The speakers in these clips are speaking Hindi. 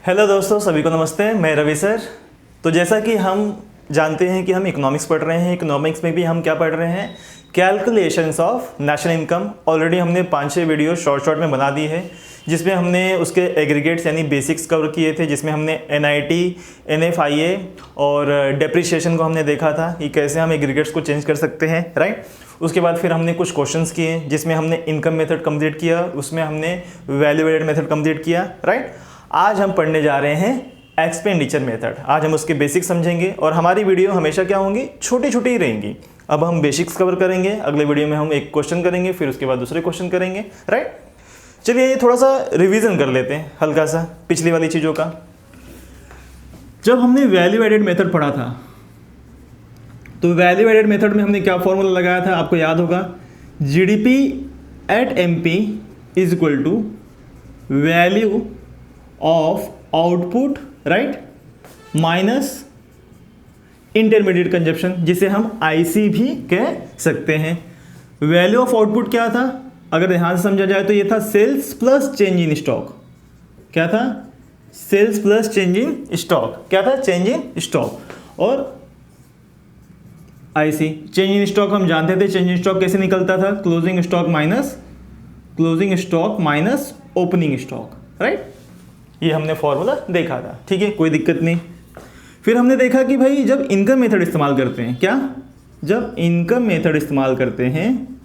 हेलो दोस्तों, सभी को नमस्ते। मैं रवि सर। तो जैसा कि हम जानते हैं कि हम इकोनॉमिक्स पढ़ रहे हैं, इकोनॉमिक्स में भी हम क्या पढ़ रहे हैं, calculations of national income. Already हमने 5-6 वीडियो शॉर्ट में बना दी है, जिसमें हमने उसके एग्रीगेट्स यानी बेसिक्स कवर किए थे, जिसमें हमने NIT, NFIA और डेप्रिसिएशन को हमने देखा था कि कैसे हम एग्रीगेट्स को चेंज कर सकते हैं, राइट। उसके बाद फिर हमने कुछ क्वेश्चंस किए, जिसमें हमने इनकम मेथड कंप्लीट किया, उसमें हमने वैल्यू एडेड मेथड कंप्लीट किया, राइट। आज हम पढ़ने जा रहे हैं एक्सपेंडिचर मेथड। आज हम उसके बेसिक्स समझेंगे और हमारी वीडियो हमेशा क्या होंगी, छोटी छोटी ही रहेंगी। अब हम बेसिक्स कवर करेंगे, अगले वीडियो में हम एक क्वेश्चन करेंगे, फिर उसके बाद दूसरे क्वेश्चन करेंगे, राइट। चलिए ये थोड़ा सा रिवीजन कर लेते हैं हल्का सा पिछली वाली चीज़ों का। जब हमने वैल्यू एडेड मेथड पढ़ा था, तो वैल्यू एडेड मेथड में हमने क्या फॉर्मूला लगाया था, आपको याद होगा। GDP at MP is equal to value of output, right, minus intermediate consumption, जिसे हम IC भी कह सकते हैं। वैल्यू ऑफ आउटपुट क्या था, अगर ध्यान से समझा जाए तो ये था sales plus change in stock. क्या था? Sales plus change in stock. क्या था? Change in stock. और IC चेंज इन स्टॉक हम जानते थे, चेंज इन स्टॉक कैसे निकलता था, closing stock minus opening stock, right. ये हमने फॉर्मूला देखा था, ठीक है, कोई दिक्कत नहीं। फिर हमने देखा कि भाई जब इनकम मेथड इस्तेमाल करते हैं, क्या, जब इनकम मेथड इस्तेमाल करते हैं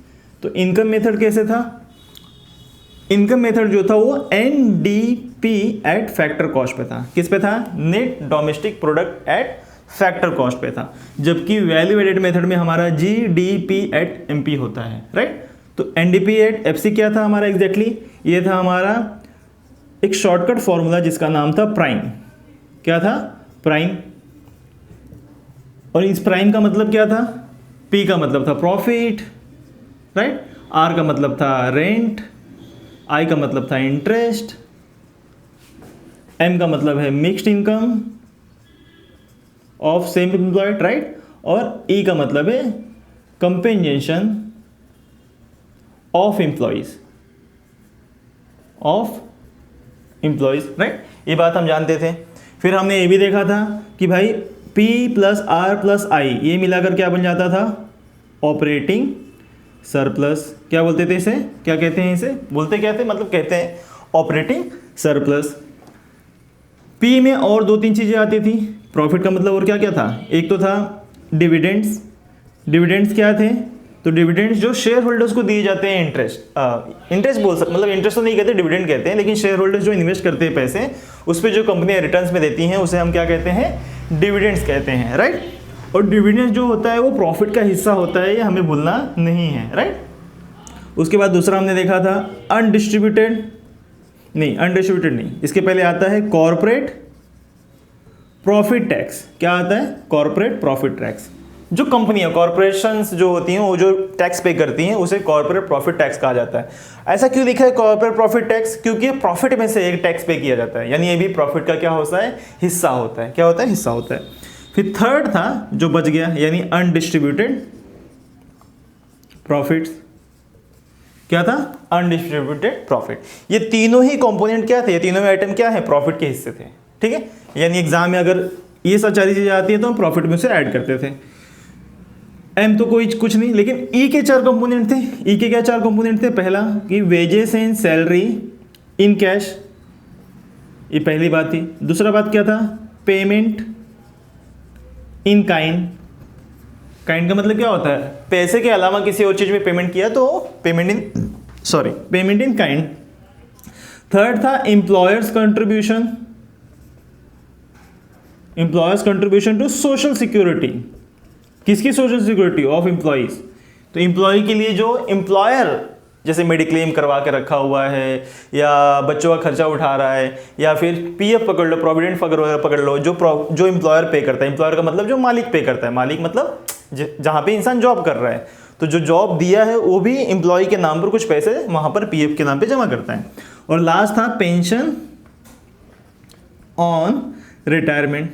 तो इनकम मेथड कैसे था, इनकम मेथड जो था वो NDP एट फैक्टर कॉस्ट पे था। किस पे था? Net domestic product at factor cost पे था। जबकि वैल्यू एडेड मेथड में हमारा GDP एट MP होता है, राइट। तो NDP एट FC क्या था हमारा एग्जैक्टली, ये था हमारा एक शॉर्टकट फॉर्मूला जिसका नाम था प्राइम। क्या था? प्राइम। और इस प्राइम का मतलब क्या था? P का मतलब था प्रॉफिट, राइट, R का मतलब था रेंट, I का मतलब था इंटरेस्ट, M का मतलब है mixed income of same employed, right, और E का मतलब है कंपेंसेशन ऑफ एम्प्लॉयज, राइट। ये बात हम जानते थे। फिर हमने ये भी देखा था कि भाई P plus R plus I ये मिलाकर क्या बन जाता था, ऑपरेटिंग सरप्लस। क्या बोलते थे इसे, क्या कहते हैं इसे, बोलते क्या थे, मतलब कहते हैं ऑपरेटिंग सरप्लस। P में और 2-3 चीज़ें आती थी प्रॉफिट का मतलब, और क्या क्या था, एक तो था डिविडेंड्स। डिविडेंड्स क्या थे, तो डिविडेंड्स जो शेयर होल्डर्स को दिए जाते हैं, इंटरेस्ट बोल सकते, मतलब इंटरेस्ट तो नहीं कहते, डिविडेंड कहते हैं, लेकिन शेयर होल्डर्स जो इन्वेस्ट करते हैं पैसे, उस पर जो कंपनियां रिटर्न्स में देती हैं उसे हम क्या कहते हैं, डिविडेंड्स कहते हैं, राइट। और डिविडेंड्स जो होता है वो प्रॉफिट का हिस्सा होता है, ये हमें भूलना नहीं है, राइट। उसके बाद दूसरा हमने देखा था अनडिस्ट्रीब्यूटेड नहीं, इसके पहले आता है कॉर्पोरेट प्रॉफिट टैक्स। क्या आता है? Corporate profit tax. जो कंपनियां, कॉर्पोरेशंस जो होती हैं, वो जो टैक्स पे करती हैं उसे कॉर्पोरेट प्रॉफिट टैक्स कहा जाता है। ऐसा क्यों लिखा है कॉर्पोरेट प्रॉफिट टैक्स? क्योंकि प्रॉफिट में से एक टैक्स पे किया जाता है, यानी ये भी प्रॉफिट का क्या होता है, हिस्सा होता है। क्या होता है? हिस्सा होता है। फिर थर्ड था जो बच गया, यानी अनडिस्ट्रीब्यूटेड प्रॉफिट्स। क्या था? Undistributed profit. ये तीनों ही कंपोनेंट क्या थे, ये तीनों आइटम क्या है, प्रॉफिट के हिस्से थे, ठीक है। यानी एग्जाम में अगर ये सब सारी चीजें आती है तो हम प्रॉफिट में से ऐड करते थे। M तो कोई कुछ नहीं, लेकिन E के 4 कंपोनेंट थे। E के क्या 4 कंपोनेंट थे? पहला कि wages and salary in cash, ये पहली बात थी। दूसरा बात क्या था? Payment in kind. काइंड का मतलब क्या होता है, पैसे के अलावा किसी और चीज में पेमेंट किया तो पेमेंट इन काइंड। थर्ड था employers contribution to social security. किसकी सोशल सिक्योरिटी? Of employees. तो एम्प्लॉय के लिए जो एम्प्लॉयर जैसे मेडिक्लेम करवा के रखा हुआ है, या बच्चों का खर्चा उठा रहा है, या फिर PF पकड़ लो, प्रोविडेंट पकड़ लो, जो एम्प्लॉयर पे करता है। एम्प्लॉयर का मतलब जो मालिक पे करता है, मालिक मतलब जहाँ पे इंसान जॉब कर रहा है, तो जो जॉब दिया है वो भी एम्प्लॉय के नाम पर कुछ पैसे वहाँ पर PF के नाम पे जमा करता है। और लास्ट था पेंशन ऑन रिटायरमेंट।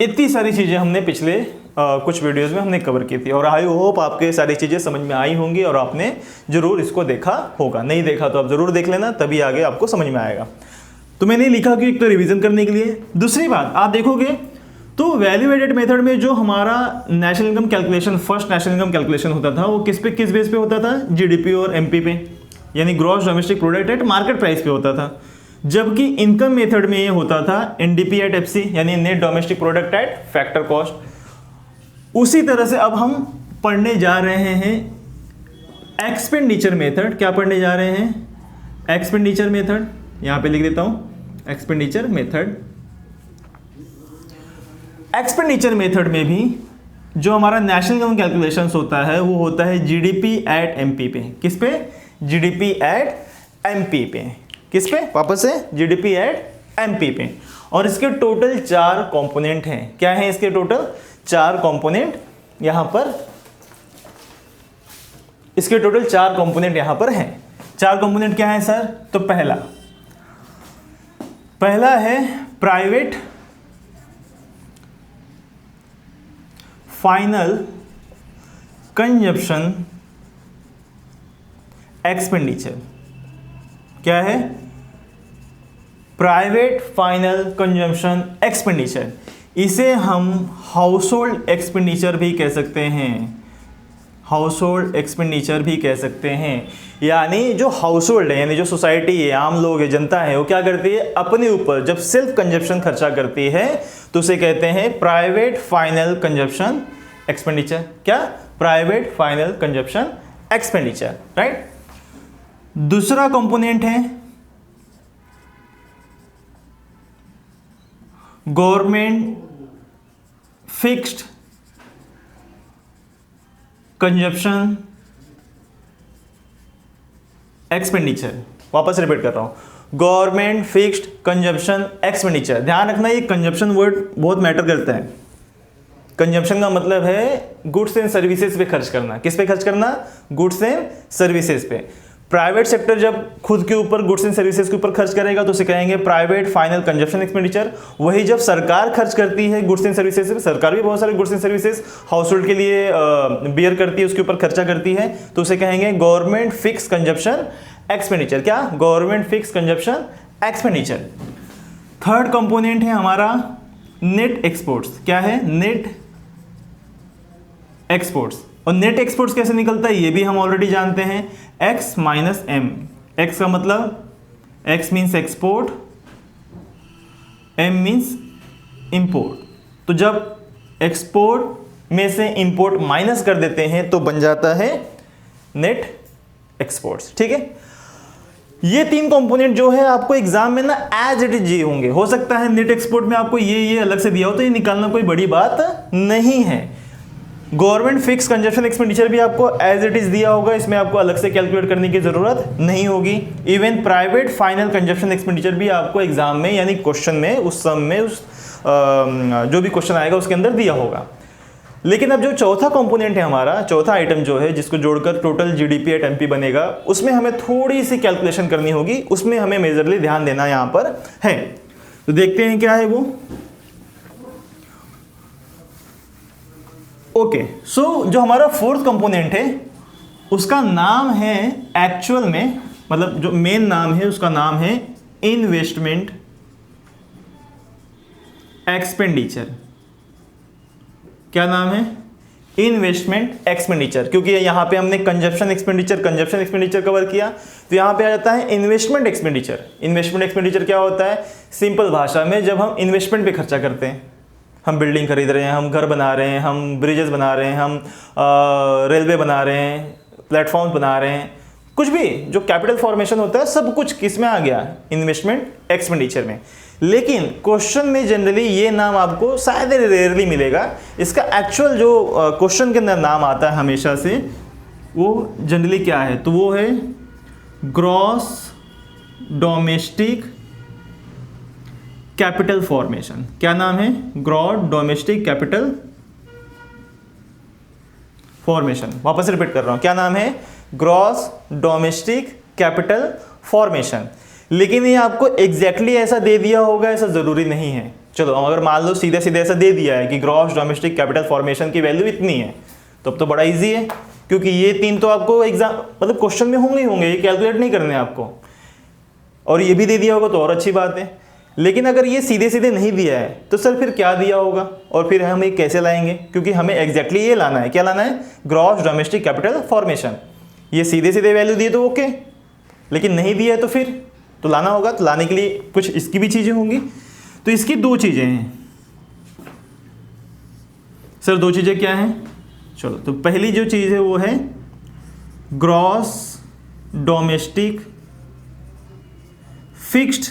इतनी सारी चीज़ें हमने पिछले कुछ वीडियोस में हमने कवर की थी और आई होप आपके सारी चीज़ें समझ में आई होंगी और आपने ज़रूर इसको देखा होगा। नहीं देखा तो आप ज़रूर देख लेना, तभी आगे आपको समझ में आएगा। तो मैंने लिखा कि एक तो रिवीजन करने के लिए। दूसरी बात आप देखोगे तो वैल्यू एडेड मेथड में जो हमारा national income calculation, first national income calculation होता था, वो किस बेस पे होता था? जीडीपी और एमपी पे, यानी gross domestic product at market price पे होता था। जबकि इनकम मेथड में ये होता था एनडीपी एट एफसी, यानी net domestic product at factor cost. उसी तरह से अब हम पढ़ने जा रहे हैं एक्सपेंडिचर मेथड। क्या पढ़ने जा रहे हैं? Expenditure method. यहां पे लिख देता हूं एक्सपेंडिचर मेथड। एक्सपेंडिचर मेथड में भी जो हमारा नेशनल इनकम कैलकुलेशंस होता है वो होता है जीडीपी एट एमपी पे। किस पे? जीडीपी एट एमपी पे। किस पे? वापस से जीडीपी एट एमपी पे। और इसके टोटल 4 कंपोनेंट हैं। क्या है इसके टोटल? 4 कंपोनेंट यहां पर, इसके टोटल 4 कंपोनेंट यहां पर हैं। 4 कंपोनेंट क्या है सर? तो पहला है प्राइवेट फाइनल कंजप्शन एक्सपेंडिचर। क्या है? Private final consumption expenditure. इसे हम हाउस होल्ड एक्सपेंडिचर भी कह सकते हैं। हाउस होल्ड एक्सपेंडिचर भी कह सकते हैं। यानी जो हाउस होल्ड है, यानी जो सोसाइटी है, आम लोग है, जनता है, वो क्या करती है? अपने ऊपर जब सेल्फ कंजप्शन खर्चा करती है तो उसे कहते हैं प्राइवेट फाइनल कंजप्शन एक्सपेंडिचर। क्या? Private final consumption expenditure, right. दूसरा कंपोनेंट है गवर्नमेंट फिक्स्ड कंजप्शन एक्सपेंडिचर। वापस रिपीट कर रहा हूं, गवर्नमेंट फिक्स्ड कंजप्शन एक्सपेंडिचर। ध्यान रखना ये कंजप्शन वर्ड बहुत मैटर करता है। कंजप्शन का मतलब है गुड्स एंड सर्विसेज पे खर्च करना। किस पे खर्च करना? गुड्स एंड सर्विसेज पे। प्राइवेट सेक्टर जब खुद के ऊपर गुड्स एंड सर्विसेज के ऊपर खर्च करेगा तो उसे कहेंगे प्राइवेट फाइनल कंजप्शन एक्सपेंडिचर। वही जब सरकार खर्च करती है गुड्स एंड सर्विसेज पे, सरकार भी बहुत सारे goods and services house hold के लिए बियर करती है, उसके ऊपर खर्चा करती है, तो उसे कहेंगे गवर्नमेंट फिक्स कंजप्शन एक्सपेंडिचर। क्या? Government fix consumption expenditure. Third component है हमारा नेट एक्सपोर्ट्स। क्या है? Net exports. और नेट एक्सपोर्ट्स कैसे निकलता है ये भी हम ऑलरेडी जानते हैं, x माइनस एम। एक्स का मतलब x means export, m means import. तो जब एक्सपोर्ट में से इंपोर्ट माइनस कर देते हैं तो बन जाता है नेट एक्सपोर्ट्स। ठीक है, ये 3 कंपोनेंट जो है आपको एग्जाम में ना एज इट इज ये होंगे। हो सकता है नेट एक्सपोर्ट में आपको ये अलग से दिया हो, तो ये निकालना कोई बड़ी बात नहीं है। गवर्नमेंट फिक्स कंजप्शन एक्सपेंडिचर भी आपको एज इट इज दिया होगा, इसमें आपको अलग से कैलकुलेट करने की जरूरत नहीं होगी। Even private final consumption expenditure भी आपको एग्जाम में यानी क्वेश्चन में उस सम में उस जो भी क्वेश्चन आएगा उसके अंदर दिया होगा। लेकिन अब जो चौथा कंपोनेंट है हमारा, चौथा आइटम जो है जिसको जोड़कर टोटल जीडीपी एट एमपी बनेगा, उसमें हमें थोड़ी सी कैलकुलेशन करनी होगी, उसमें हमें मेजरली ध्यान देना यहां पर है। तो देखते हैं क्या है वो। ओके, सो जो हमारा फोर्थ कंपोनेंट है उसका नाम है एक्चुअल में, मतलब जो मेन नाम है उसका नाम है इन्वेस्टमेंट एक्सपेंडिचर। क्या नाम है? Investment expenditure. क्योंकि यहां पे हमने कंजप्शन एक्सपेंडिचर कवर किया, तो यहां पे आ जाता है इन्वेस्टमेंट एक्सपेंडिचर। इन्वेस्टमेंट एक्सपेंडिचर क्या होता है? सिंपल भाषा में जब हम इन्वेस्टमेंट पे खर्चा करते हैं, हम बिल्डिंग खरीद रहे हैं, हम घर बना रहे हैं, हम ब्रिजेस बना रहे हैं, हम रेलवे बना रहे हैं, प्लेटफॉर्म बना रहे हैं, कुछ भी जो कैपिटल फॉर्मेशन होता है सब कुछ किस में आ गया? इन्वेस्टमेंट एक्सपेंडिचर में। लेकिन क्वेश्चन में जनरली ये नाम आपको शायद रेयरली मिलेगा। इसका एक्चुअल जो क्वेश्चन के अंदर नाम आता है हमेशा से, वो जनरली क्या है? तो वो है ग्रॉस डोमेस्टिक कैपिटल फॉर्मेशन। क्या नाम है? Gross domestic capital formation. वापस रिपीट कर रहा हूं, क्या नाम है? Gross domestic capital formation. लेकिन ये आपको एग्जैक्टली ऐसा दे दिया होगा ऐसा जरूरी नहीं है। चलो अगर मान लो सीधे सीधे ऐसा दे दिया है कि ग्रॉस डोमेस्टिक कैपिटल फॉर्मेशन की वैल्यू इतनी है, तो अब तो बड़ा इजी है, क्योंकि ये 3 तो आपको एग्जाम मतलब क्वेश्चन में होंगे ही होंगे, ये कैलकुलेट नहीं करने आपको। और ये भी दे दिया होगा तो और अच्छी बात है। लेकिन अगर ये सीधे सीधे नहीं दिया है तो सर फिर क्या दिया होगा और फिर हम ये कैसे लाएंगे, क्योंकि हमें एग्जैक्टली ये लाना है। क्या लाना है? Gross domestic capital formation. ये सीधे सीधे वैल्यू दिए तो ओके, लेकिन नहीं दिया है तो फिर तो लाना होगा। तो लाने के लिए कुछ इसकी भी चीज़ें होंगी। तो इसकी दो चीज़ें हैं सर। दो चीज़ें क्या हैं? चलो, तो पहली जो चीज़ है वो है gross domestic fixed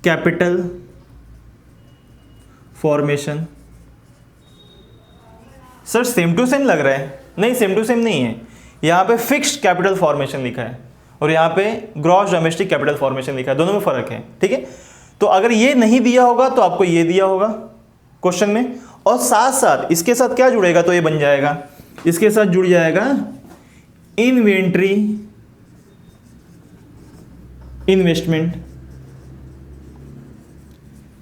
capital formation. Sir same to same लग रहा है? नहीं, सेम टू सेम नहीं है। यहाँ पे फिक्स्ड कैपिटल फॉर्मेशन लिखा है और यहाँ पे ग्रॉस डोमेस्टिक कैपिटल फॉर्मेशन लिखा है, दोनों में फर्क है। ठीक है, तो अगर ये नहीं दिया होगा तो आपको ये दिया होगा क्वेश्चन में, और साथ साथ इसके साथ क्या जुड़ेगा? तो ये बन जाएगा, इसके साथ जुड़ जाएगा इन्वेंट्री इन्वेस्टमेंट।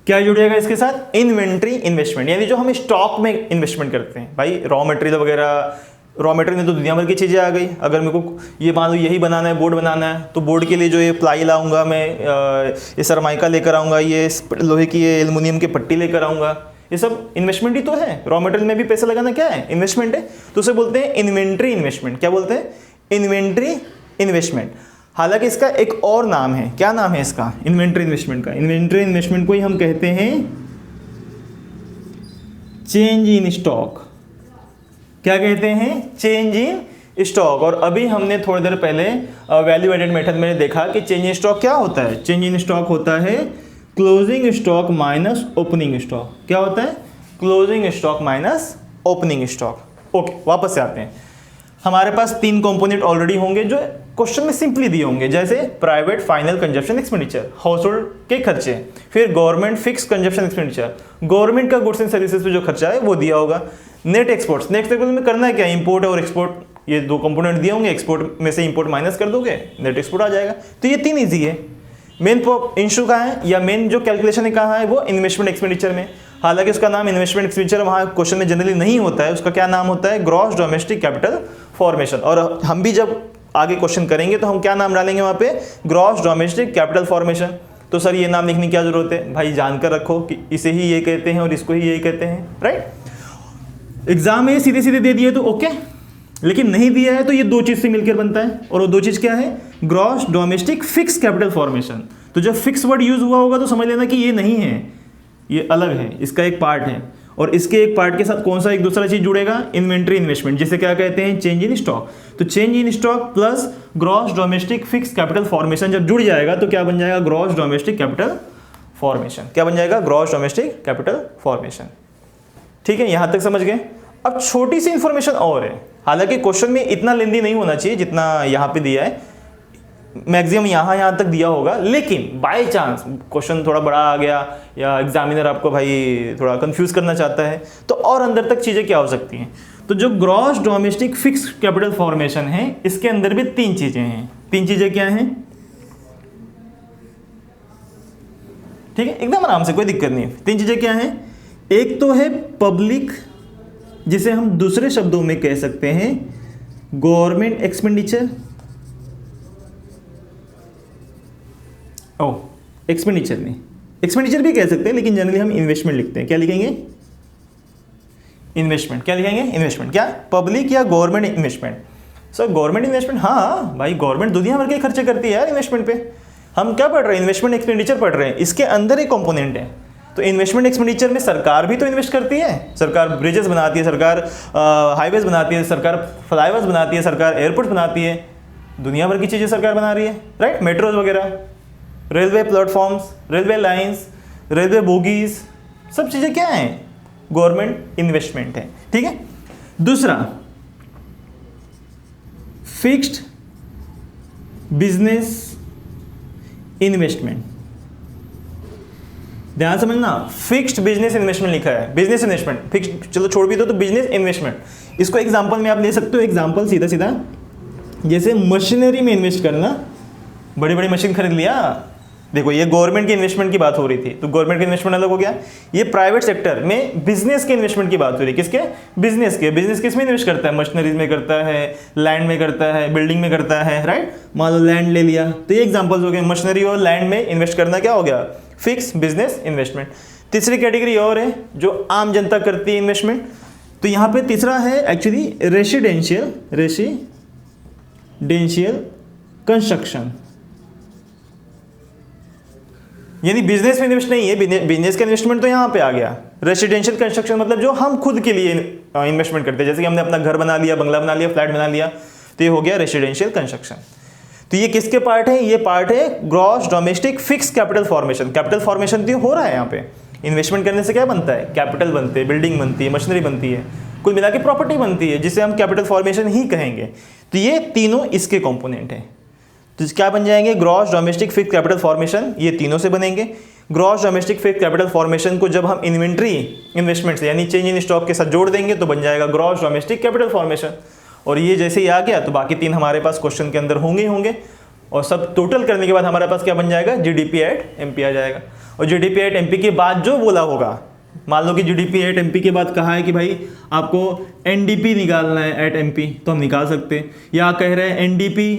क्या जुड़ेगा इसके साथ? इन्वेंट्री इन्वेस्टमेंट, यानी जो हम स्टॉक में इन्वेस्टमेंट करते हैं। भाई रॉ मटेरियल वगैरह, रॉ मटेरियल में तो दुनिया भर की चीज़ें आ गई। अगर मेरे को ये मान लो यही बनाना है, बोर्ड बनाना है, तो बोर्ड के लिए जो ये प्लाई लाऊंगा मैं, ये सरमाइका लेकर आऊँगा, ये लोहे की ये एल्युमिनियम की पट्टी लेकर आऊँगा, ये सब इन्वेस्टमेंट ही तो है। रॉ मटेरियल में भी पैसा लगाना क्या है? इन्वेस्टमेंट है। तो उसे बोलते हैं इन्वेंट्री इन्वेस्टमेंट। क्या बोलते हैं? Inventory investment. हालांकि इसका एक और नाम है। क्या नाम है इसका? इन्वेंट्री इन्वेस्टमेंट का। इन्वेंट्री इन्वेस्टमेंट को ही हम कहते हैं चेंज इन स्टॉक। क्या कहते हैं? Change in stock. और अभी हमने थोड़ी देर पहले वैल्यू एडेड मेथड में देखा कि चेंज इन स्टॉक क्या होता है। चेंज इन स्टॉक होता है closing stock minus opening stock. क्या होता है? Closing stock minus opening stock. Okay, वापस से आते हैं। हमारे पास तीन कंपोनेंट ऑलरेडी होंगे जो क्वेश्चन में सिंपली दिए होंगे, जैसे private final consumption expenditure, house hold के खर्चे, फिर government fix consumption expenditure, government का गुड्स एंड सर्विसेज पे जो खर्चा है वो दिया होगा। नेट एक्सपोर्ट्स, नेट एक्सपोर्ट में करना है क्या? इंपोर्ट और एक्सपोर्ट, ये दो कंपोनेंट दिए होंगे, एक्सपोर्ट में से इंपोर्ट माइनस कर दोगे, नेट एक्सपोर्ट आ जाएगा। तो ये तीन ईजी है। मेन इशू कहाँ है या मेन जो कैलकुलेशन है कहाँ है? वो इन्वेस्टमेंट एक्सपेंडिचर में। हालांकि उसका नाम इन्वेस्टमेंट एक्सपेंडिचर वहाँ क्वेश्चन में जनरली नहीं होता है, उसका क्या नाम होता है? Gross domestic capital formation. और हम भी जब आगे क्वेश्चन करेंगे तो हम क्या नाम डालेंगे वहाँ पे? Gross domestic capital formation. तो सर ये नाम लिखने की क्या जरूरत है? भाई जानकर रखो कि इसे ही ये कहते हैं और इसको ही ये कहते हैं, राइट। एग्जाम में सीधे सीधे दे दिए तो ओके, लेकिन नहीं दिया है तो ये दो चीज से मिलकर बनता है, और वो दो चीज क्या है? Gross domestic fix capital formation. तो जब फिक्स वर्ड यूज हुआ होगा तो समझ लेना कि ये नहीं है, ये अलग है, इसका एक पार्ट है। और इसके एक पार्ट के साथ कौन सा एक दूसरा चीज जुड़ेगा? इन्वेंट्री इन्वेस्टमेंट, जिसे क्या कहते हैं? Change in stock. तो change in stock plus gross domestic fix capital formation जब जुड़ जाएगा तो क्या बन जाएगा? Gross domestic capital formation. क्या बन जाएगा? Gross domestic capital formation. ठीक है, यहां तक समझ गए। अब छोटी सी इंफॉर्मेशन और है, हालांकि क्वेश्चन में इतना लेंदी नहीं होना चाहिए जितना यहाँ पे दिया है, मैक्सिमम यहाँ तक दिया होगा, लेकिन बाय चांस क्वेश्चन थोड़ा बड़ा आ गया या एग्जामिनर आपको भाई थोड़ा कंफ्यूज करना चाहता है तो और अंदर तक चीज़ें क्या हो सकती हैं। तो जो gross domestic fix capital formation है इसके अंदर भी तीन चीज़ें हैं। तीन चीज़ें क्या हैं? ठीक है, एकदम आराम से, कोई दिक्कत नहीं। तीन चीज़ें क्या हैं? एक तो है पब्लिक, जिसे हम दूसरे शब्दों में कह सकते हैं गवर्नमेंट एक्सपेंडिचर। एक्सपेंडिचर नहीं, एक्सपेंडिचर भी कह सकते हैं, लेकिन जनरली हम इन्वेस्टमेंट लिखते हैं। क्या लिखेंगे? इन्वेस्टमेंट। क्या लिखेंगे? इन्वेस्टमेंट। क्या? पब्लिक या government investment. Sir government investment, हाँ भाई, गवर्नमेंट दुनिया भर के खर्चे करती है यार इन्वेस्टमेंट पे। हम क्या पढ़ रहे हैं? इन्वेस्टमेंट एक्सपेंडिचर पढ़ रहे हैं, इसके अंदर एक कंपोनेंट है। तो इन्वेस्टमेंट एक्सपेंडिचर में सरकार भी तो इन्वेस्ट करती है। सरकार ब्रिजेस बनाती है, सरकार हाईवेज बनाती है, सरकार फ्लाईओवर्स बनाती है, सरकार एयरपोर्ट बनाती है, दुनिया भर की चीज़ें सरकार बना रही है, राइट। मेट्रोज वगैरह, railway platforms, railway lines, railway bogies, सब चीज़ें क्या हैं? गवर्नमेंट इन्वेस्टमेंट है। ठीक है। दूसरा, फिक्स्ड बिजनेस इन्वेस्टमेंट। ध्यान समझना, फिक्स्ड बिजनेस इन्वेस्टमेंट लिखा है, बिजनेस इन्वेस्टमेंट फिक्स्ड, चलो छोड़ भी दो तो बिजनेस इन्वेस्टमेंट। इसको एग्जांपल में आप ले सकते हो। एग्जांपल सीधा सीधा, जैसे मशीनरी में इन्वेस्ट करना, बड़ी बड़ी मशीन खरीद लिया, देखो ये गवर्नमेंट की इन्वेस्टमेंट की बात हो रही थी, तो गवर्नमेंट की इन्वेस्टमेंट अलग हो गया। ये प्राइवेट सेक्टर में बिजनेस के इन्वेस्टमेंट की बात हो रही है। किसके? बिजनेस के। बिजनेस किस में इन्वेस्ट करता है? मशीनरीज में करता है, लैंड में करता है, बिल्डिंग में करता है, राइट। मान लो लैंड ले लिया, तो ये एग्जांपल्स हो गए। मशीनरी और लैंड में इन्वेस्ट करना क्या हो गया? Fix business investment. तीसरी कैटेगरी और है जो आम जनता करती है इन्वेस्टमेंट, तो यहाँ पे तीसरा है एक्चुअली रेसिडेंशियल कंस्ट्रक्शन, यानी बिजनेस में इन्वेस्ट नहीं है, बिजनेस का इन्वेस्टमेंट तो यहाँ पे आ गया। रेसिडेंशियल कंस्ट्रक्शन मतलब जो हम खुद के लिए इन्वेस्टमेंट करते हैं, जैसे कि हमने अपना घर बना लिया, बंगला बना लिया, फ्लैट बना लिया, तो ये हो गया रेसिडेंशियल कंस्ट्रक्शन। तो ये किसके पार्ट है? ये पार्ट है gross domestic fix capital formation. Capital formation तो हो रहा है यहाँ पे। इन्वेस्टमेंट करने से क्या बनता है? कैपिटल बनते हैं, बिल्डिंग बनती है, मशीनरी बनती है, कुल मिला के प्रॉपर्टी बनती है, जिसे हम कैपिटल फॉर्मेशन ही कहेंगे। तो ये तीनों इसके कंपोनेंट हैं। तो क्या बन जाएंगे? Gross domestic fix capital formation, ये तीनों से बनेंगे। Gross domestic fix capital formation को जब हम इन्वेंट्री इन्वेस्टमेंट से यानी चेंज इन स्टॉक के साथ जोड़ देंगे तो बन जाएगा ग्रॉस डोमेस्टिक कैपिटल फॉर्मेशन। और ये जैसे ही आ गया तो बाकी तीन हमारे पास क्वेश्चन के अंदर होंगे ही होंगे, और सब टोटल करने के बाद हमारे पास क्या बन जाएगा? जीडीपी एट एमपी आ जाएगा। और जीडीपी एट एमपी के बाद जो बोला होगा, मान लो कि जीडीपी एट एमपी के बाद कहा है कि भाई आपको एनडीपी निकालना है एट एमपी, तो हम निकाल सकते हैं। या कह रहे हैं एनडीपी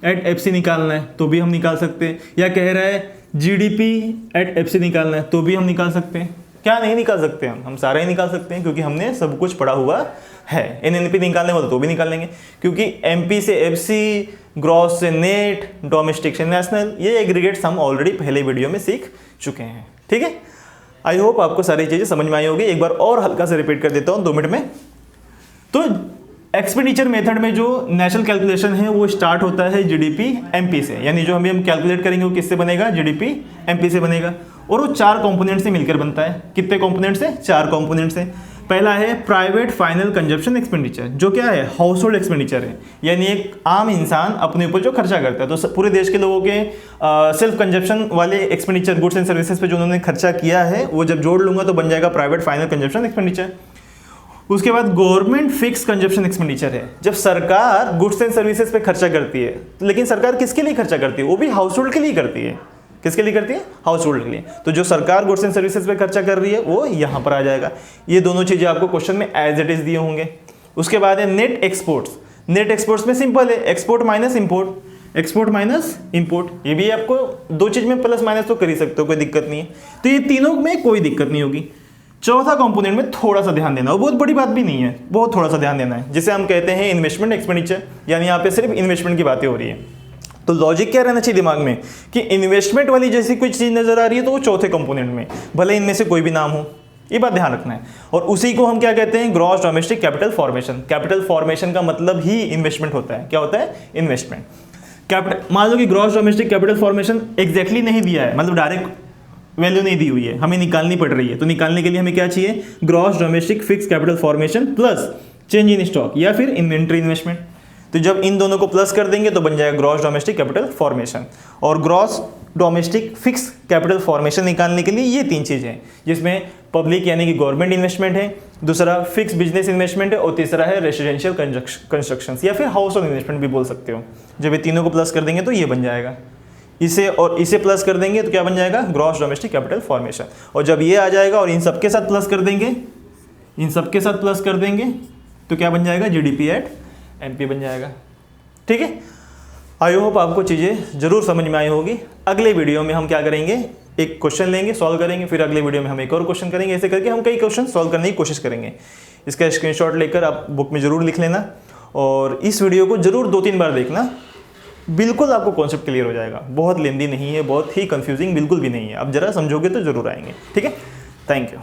एट एफसी निकालना है, तो भी हम निकाल सकते हैं। या कह रहा है जीडीपी एट एफसी निकालना है, तो भी हम निकाल सकते हैं। क्या नहीं निकाल सकते? हम सारा ही निकाल सकते हैं, क्योंकि हमने सब कुछ पढ़ा हुआ है। एनएनपी निकालने वाला तो भी निकाल लेंगे, क्योंकि एमपी से एफसी, ग्रॉस से नेट, डोमेस्टिक से नेशनल, ये एग्रीगेट्स हम ऑलरेडी पहले वीडियो में सीख चुके हैं। ठीक है, आई होप आपको सारी चीज़ें समझ में आई होगी। एक बार और हल्का से रिपीट कर देता हूँ 2 मिनट में। तो एक्सपेंडिचर मेथड में जो नेशनल कैलकुलेशन है वो स्टार्ट होता है जीडीपी एमपी से, यानी जो हम कैलकुलेट करेंगे वो किससे बनेगा? जीडीपी एमपी से बनेगा। और वो 4 कंपोनेंट से मिलकर बनता है। कितने कंपोनेंट से? 4 कंपोनेंट से। पहला है प्राइवेट फाइनल कंजप्शन एक्सपेंडिचर, जो क्या है? हाउस होल्ड एक्सपेंडिचर है, यानी एक आम इंसान अपने ऊपर जो खर्चा करता है। तो पूरे देश के लोगों के सेल्फ कंजप्शन वाले एक्सपेंडिचर, गुड्स एंड सर्विसेज पे जो उन्होंने खर्चा किया है, वो जब जोड़ लूंगा तो बन जाएगा प्राइवेट फाइनल कंजप्शन एक्सपेंडिचर। उसके बाद गवर्नमेंट फिक्स कंजप्शन एक्सपेंडिचर है, जब सरकार गुड्स एंड सर्विसेज पे खर्चा करती है। लेकिन सरकार किसके लिए खर्चा करती है? वो भी हाउस होल्ड के लिए करती है। किसके लिए करती है? हाउस होल्ड के लिए। तो जो सरकार गुड्स एंड सर्विसेज पे खर्चा कर रही है वो यहाँ पर आ जाएगा। ये दोनों चीजें आपको क्वेश्चन में एज इट इज दिए होंगे। उसके बाद है नेट एक्सपोर्ट्स। नेट एक्सपोर्ट्स में सिंपल है, export minus import, export minus import. ये भी आपको 2 चीज में प्लस माइनस तो कर ही सकते हो, कोई दिक्कत नहीं है। तो ये तीनों में कोई दिक्कत नहीं होगी। चौथा कंपोनेंट में थोड़ा सा ध्यान देना, और बहुत बड़ी बात भी नहीं है, बहुत थोड़ा सा ध्यान देना है, जिसे हम कहते हैं इन्वेस्टमेंट एक्सपेंडिचर, यानी यहाँ पे सिर्फ इन्वेस्टमेंट की बातें हो रही है। तो लॉजिक क्या रहना चाहिए दिमाग में कि इन्वेस्टमेंट वाली जैसी कोई चीज नजर आ रही है तो वो चौथे कंपोनेंट में, भले इनमें से कोई भी नाम हो, ये बात ध्यान रखना है। और उसी को हम क्या कहते हैं? Gross domestic capital formation. Capital formation का मतलब ही इन्वेस्टमेंट होता है। क्या होता है? इन्वेस्टमेंट। कैपिटल, मान लो कि gross domestic capital formation exactly नहीं दिया है, मतलब डायरेक्ट वैल्यू नहीं दी हुई है, हमें निकालनी पड़ रही है। तो निकालने के लिए हमें क्या चाहिए? Gross domestic fix capital formation plus change in stock या फिर इन्वेंट्री इन्वेस्टमेंट। तो जब इन दोनों को प्लस कर देंगे तो बन जाएगा ग्रॉस डोमेस्टिक कैपिटल फॉर्मेशन। और gross domestic fix capital formation निकालने के लिए ये 3 चीजें हैं, जिसमें पब्लिक यानी कि गवर्नमेंट इन्वेस्टमेंट है, दूसरा फिक्स बिजनेस इन्वेस्टमेंट है, और तीसरा है रेसिडेंशियल कंस्ट्रक्शन या फिर हाउस होल्ड इन्वेस्टमेंट भी बोल सकते हो। जब ये तीनों को प्लस कर देंगे तो ये बन जाएगा। इसे और इसे प्लस कर देंगे तो क्या बन जाएगा? Gross domestic capital formation. और जब ये आ जाएगा और इन सबके साथ प्लस कर देंगे, इन सबके साथ प्लस कर देंगे तो क्या बन जाएगा? जीडीपी एट एमपी बन जाएगा। ठीक है, आई होप आपको चीज़ें जरूर समझ में आई होगी। अगले वीडियो में हम क्या करेंगे? एक क्वेश्चन लेंगे, सॉल्व करेंगे, फिर अगले वीडियो में हम एक और क्वेश्चन करेंगे। ऐसे करके हम कई क्वेश्चन सॉल्व करने की कोशिश करेंगे। इसका स्क्रीनशॉट लेकर आप बुक में जरूर लिख लेना, और इस वीडियो को जरूर 2-3 बार देखना, बिल्कुल आपको कॉन्सेप्ट क्लियर हो जाएगा। बहुत लेंदी नहीं है, बहुत ही कंफ्यूजिंग बिल्कुल भी नहीं है। आप जरा समझोगे तो जरूर आएंगे। ठीक है, थैंक यू।